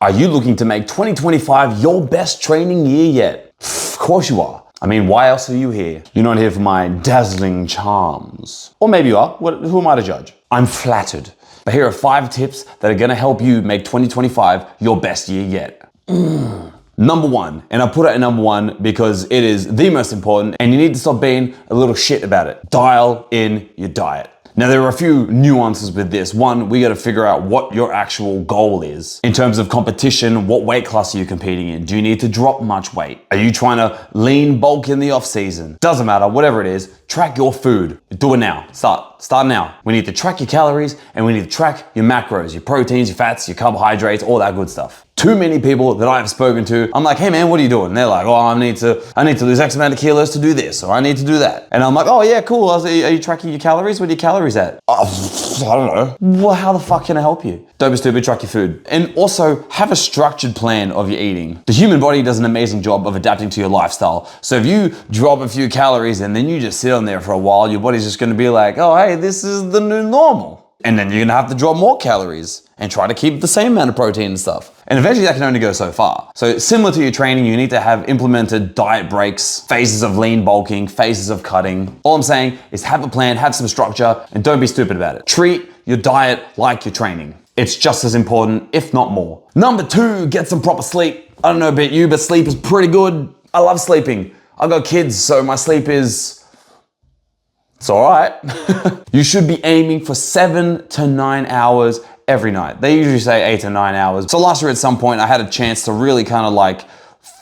Are you looking to make 2025 your best training year yet? Of course you are. I mean, why else are you here? You're not here for my dazzling charms. Or maybe you are. Who am I to judge? I'm flattered. But here are 5 tips that are gonna help you make 2025 your best year yet. Number 1, and I put it at number 1 because it is the most important and you need to stop being a little shit about it. Dial in your diet. Now there are a few nuances with this. One, we gotta figure out what your actual goal is. In terms of competition, what weight class are you competing in? Do you need to drop much weight? Are you trying to lean bulk in the off season? Doesn't matter, whatever it is, track your food. Do it now, start now. We need to track your calories and we need to track your macros, your proteins, your fats, your carbohydrates, all that good stuff. Too many people that I've spoken to, I'm like, hey man, what are you doing? And they're like, oh, I need to lose X amount of kilos to do this, or I need to do that. And I'm like, oh yeah, cool. Are you tracking your calories? Where are your calories at? I don't know. Well, how the fuck can I help you? Don't be stupid, track your food. And also have a structured plan of your eating. The human body does an amazing job of adapting to your lifestyle. So if you drop a few calories and then you just sit on there for a while, your body's just gonna be like, oh, hey, this is the new normal. And then you're gonna have to drop more calories and try to keep the same amount of protein and stuff. And eventually that can only go so far. So similar to your training, you need to have implemented diet breaks, phases of lean bulking, phases of cutting. All I'm saying is have a plan, have some structure, and don't be stupid about it. Treat your diet like your training. It's just as important, if not more. Number 2, get some proper sleep. I don't know about you, but sleep is pretty good. I love sleeping. I've got kids, so my sleep is... it's all right. You should be aiming for 7 to 9 hours every night. They usually say 8 to 9 hours. So last year at some point I had a chance to really kind of like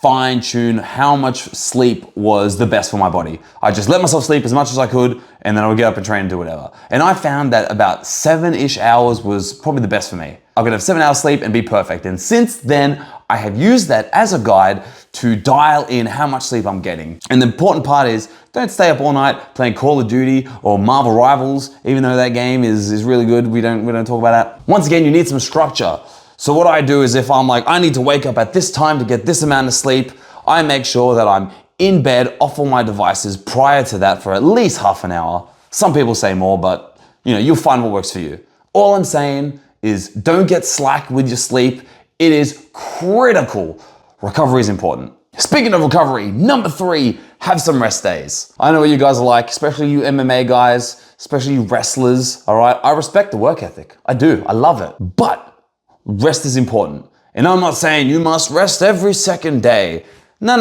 fine tune how much sleep was the best for my body. I just let myself sleep as much as I could and then I would get up and train and do whatever. And I found that about 7-ish hours was probably the best for me. I could have 7 hours sleep and be perfect. And since then, I have used that as a guide to dial in how much sleep I'm getting. And the important part is, don't stay up all night playing Call of Duty or Marvel Rivals, even though that game is really good. We don't talk about that. Once again, you need some structure. So what I do is if I'm like, I need to wake up at this time to get this amount of sleep, I make sure that I'm in bed off all my devices prior to that for at least half an hour. Some people say more, but you'll find what works for you. All I'm saying is don't get slack with your sleep. It is critical. Recovery is important. Speaking of recovery, number 3, have some rest days. I know what you guys are like, especially you MMA guys, especially you wrestlers, all right? I respect the work ethic. I do, I love it. But rest is important. And I'm not saying you must rest every second day. No.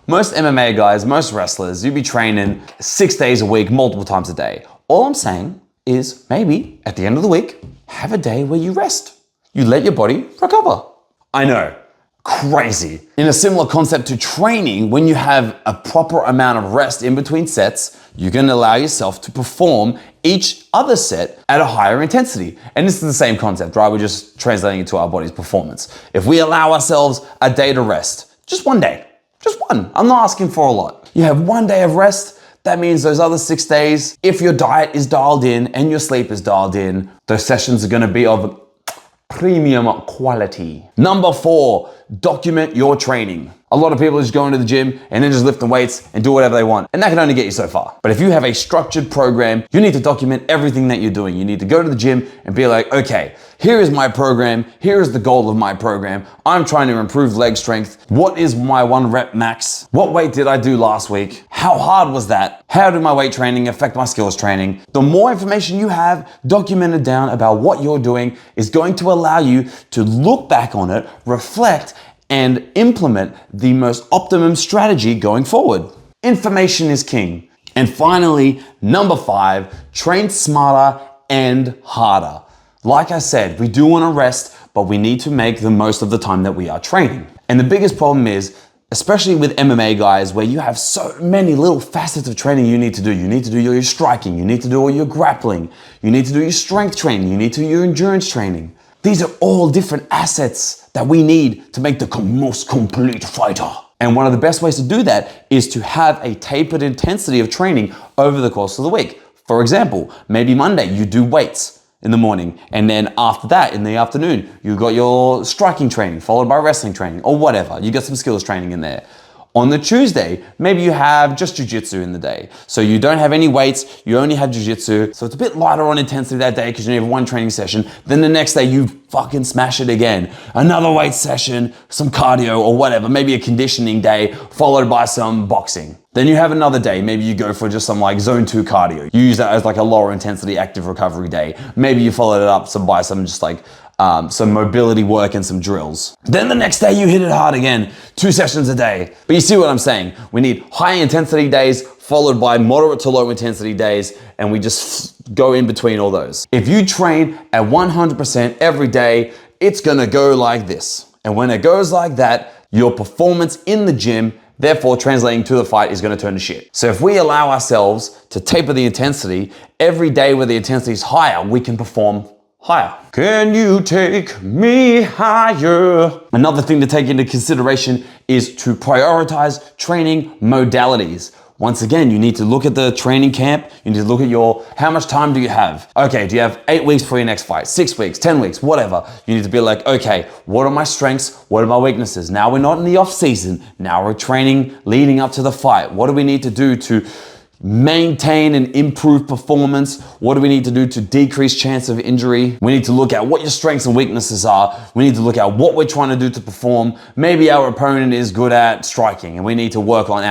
Most MMA guys, most wrestlers, you be training 6 days a week, multiple times a day. All I'm saying is maybe at the end of the week, have a day where you rest. You let your body recover. I know, crazy. In a similar concept to training, when you have a proper amount of rest in between sets, you can allow yourself to perform each other set at a higher intensity. And this is the same concept, right? We're just translating it to our body's performance. If we allow ourselves a day to rest, just one day, just one. I'm not asking for a lot. You have 1 day of rest. That means those other 6 days, if your diet is dialed in and your sleep is dialed in, those sessions are gonna be of premium quality. Number 4, document your training. A lot of people just go into the gym and then just lift the weights and do whatever they want. And that can only get you so far. But if you have a structured program, you need to document everything that you're doing. You need to go to the gym and be like, okay, here is my program. Here is the goal of my program. I'm trying to improve leg strength. What is my 1 rep max? What weight did I do last week? How hard was that? How did my weight training affect my skills training? The more information you have documented down about what you're doing is going to allow you to look back on it, reflect, and implement the most optimum strategy going forward. Information is king. And finally, number 5, train smarter and harder. Like I said, we do want to rest, but we need to make the most of the time that we are training. And the biggest problem is, especially with MMA guys, where you have so many little facets of training you need to do. You need to do your striking, you need to do all your grappling, you need to do your strength training, you need to do your endurance training. These are all different assets that we need to make the most complete fighter. And one of the best ways to do that is to have a tapered intensity of training over the course of the week. For example, maybe Monday you do weights in the morning, and then after that, in the afternoon, you got your striking training followed by wrestling training or whatever. You got some skills training in there. On the Tuesday, maybe you have just jiu-jitsu in the day. So you don't have any weights, you only have jiu-jitsu. So it's a bit lighter on intensity that day because you only have one training session. Then the next day you fucking smash it again. Another weight session, some cardio or whatever, maybe a conditioning day followed by some boxing. Then you have another day, maybe you go for just some like zone 2 cardio. You use that as like a lower intensity active recovery day. Maybe you followed it up by some just like some mobility work and some drills. Then the next day you hit it hard again, 2 sessions a day. But you see what I'm saying? We need high intensity days followed by moderate to low intensity days, and we just go in between all those. If you train at 100% every day, it's gonna go like this. And when it goes like that, your performance in the gym, therefore translating to the fight, is gonna turn to shit. So if we allow ourselves to taper the intensity, every day where the intensity is higher, we can perform higher. Can you take me higher? Another thing to take into consideration is to prioritize training modalities. Once again, you need to look at the training camp. You need to look at how much time do you have? Okay, do you have 8 weeks for your next fight? 6 weeks, 10 weeks, whatever. You need to be like, okay, what are my strengths? What are my weaknesses? Now we're not in the off season. Now we're training leading up to the fight. What do we need to do to maintain and improve performance? What do we need to do to decrease chance of injury? We need to look at what your strengths and weaknesses are. We need to look at what we're trying to do to perform. Maybe our opponent is good at striking and we need to work on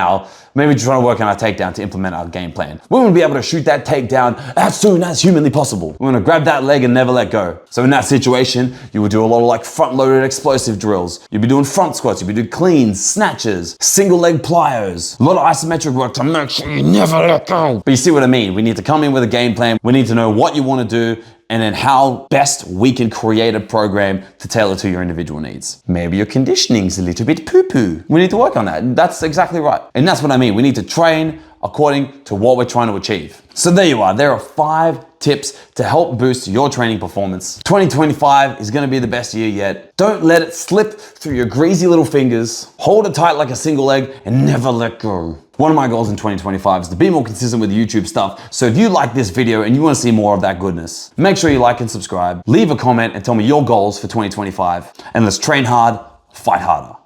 maybe try to work on our takedown to implement our game plan. We want to be able to shoot that takedown as soon as humanly possible. We want to grab that leg and never let go. So in that situation, you would do a lot of like front-loaded explosive drills. You'd be doing front squats, you'd be doing cleans, snatches, single leg plyos, a lot of isometric work to make sure you never let go. But you see what I mean? We need to come in with a game plan. We need to know what you want to do and then how best we can create a program to tailor to your individual needs. Maybe your conditioning's a little bit poo-poo. We need to work on that. That's exactly right. And that's what I mean. We need to train according to what we're trying to achieve. So there you are. There are 5 tips to help boost your training performance. 2025 is gonna be the best year yet. Don't let it slip through your greasy little fingers. Hold it tight like a single leg and never let go. One of my goals in 2025 is to be more consistent with YouTube stuff. So if you like this video and you want to see more of that goodness, make sure you like and subscribe, leave a comment and tell me your goals for 2025. And let's train hard, fight harder.